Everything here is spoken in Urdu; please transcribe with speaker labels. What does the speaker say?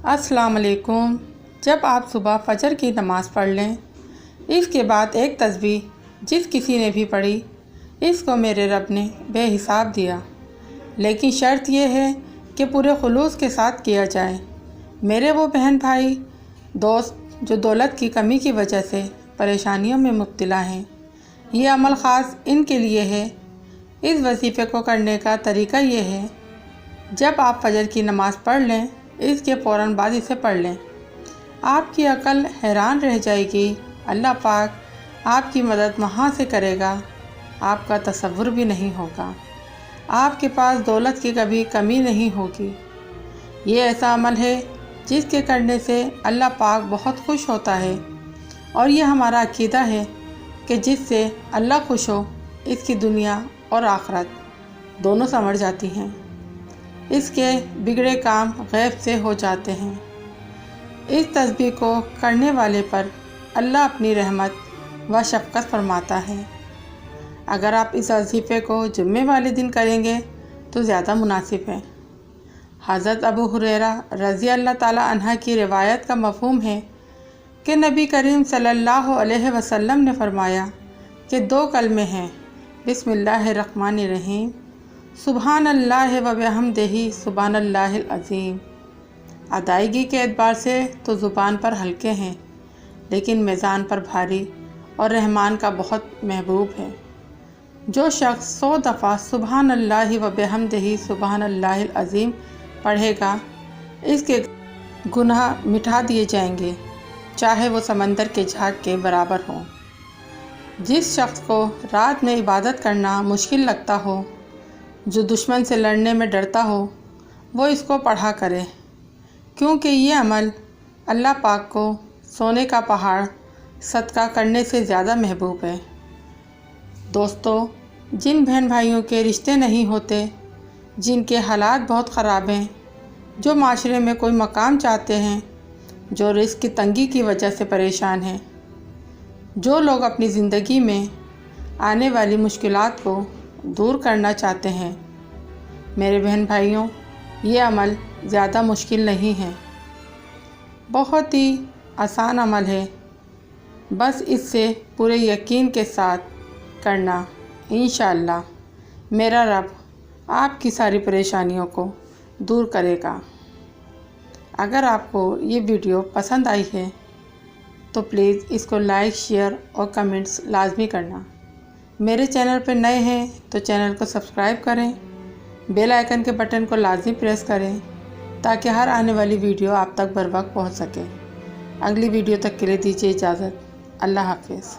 Speaker 1: السلام علیکم۔ جب آپ صبح فجر کی نماز پڑھ لیں، اس کے بعد ایک تسبیح جس کسی نے بھی پڑھی، اس کو میرے رب نے بے حساب دیا، لیکن شرط یہ ہے کہ پورے خلوص کے ساتھ کیا جائے۔ میرے وہ بہن بھائی دوست جو دولت کی کمی کی وجہ سے پریشانیوں میں مبتلا ہیں، یہ عمل خاص ان کے لیے ہے۔ اس وظیفے کو کرنے کا طریقہ یہ ہے، جب آپ فجر کی نماز پڑھ لیں، اس کے فوراً بعد اسے پڑھ لیں۔ آپ کی عقل حیران رہ جائے گی۔ اللہ پاک آپ کی مدد وہاں سے کرے گا، آپ کا تصور بھی نہیں ہوگا۔ آپ کے پاس دولت کی کبھی کمی نہیں ہوگی۔ یہ ایسا عمل ہے جس کے کرنے سے اللہ پاک بہت خوش ہوتا ہے، اور یہ ہمارا عقیدہ ہے کہ جس سے اللہ خوش ہو، اس کی دنیا اور آخرت دونوں سنور جاتی ہیں، اس کے بگڑے کام غیب سے ہو جاتے ہیں۔ اس تسبیح کو کرنے والے پر اللہ اپنی رحمت و شفقت فرماتا ہے۔ اگر آپ اس وظیفے کو جمعے والے دن کریں گے تو زیادہ مناسب ہے۔ حضرت ابو ہریرہ رضی اللہ تعالیٰ عنہ کی روایت کا مفہوم ہے کہ نبی کریم صلی اللہ علیہ وسلم نے فرمایا کہ 2 کلمے ہیں، بسم اللہ الرحمن الرحیم، سبحان اللہ و بحمدہ سبحان اللہ العظیم۔ ادائیگی کے اعتبار سے تو زبان پر ہلکے ہیں، لیکن میزان پر بھاری اور رحمان کا بہت محبوب ہے۔ جو شخص 100 دفعہ سبحان اللہ و بحمدہ سبحان اللہ العظیم پڑھے گا، اس کے گناہ مٹا دیے جائیں گے، چاہے وہ سمندر کے جھاگ کے برابر ہوں۔ جس شخص کو رات میں عبادت کرنا مشکل لگتا ہو، جو دشمن سے لڑنے میں ڈرتا ہو، وہ اس کو پڑھا کرے، کیونکہ یہ عمل اللہ پاک کو سونے کا پہاڑ صدقہ کرنے سے زیادہ محبوب ہے۔ دوستو، جن بہن بھائیوں کے رشتے نہیں ہوتے، جن کے حالات بہت خراب ہیں، جو معاشرے میں کوئی مقام چاہتے ہیں، جو رزق کی تنگی کی وجہ سے پریشان ہیں، جو لوگ اپنی زندگی میں آنے والی مشکلات کو دور کرنا چاہتے ہیں، میرے بہن بھائیوں، یہ عمل زیادہ مشکل نہیں ہے، بہت ہی آسان عمل ہے۔ بس اس سے پورے یقین کے ساتھ کرنا، انشاءاللہ میرا رب آپ کی ساری پریشانیوں کو دور کرے گا۔ اگر آپ کو یہ ویڈیو پسند آئی ہے تو پلیز اس کو لائک، شیئر اور کمنٹس لازمی کرنا۔ میرے چینل پہ نئے ہیں تو چینل کو سبسکرائب کریں، بیل آئیکن کے بٹن کو لازمی پریس کریں تاکہ ہر آنے والی ویڈیو آپ تک بر وقت پہنچ سکے۔ اگلی ویڈیو تک کے لیے دیجیے اجازت۔ اللہ حافظ۔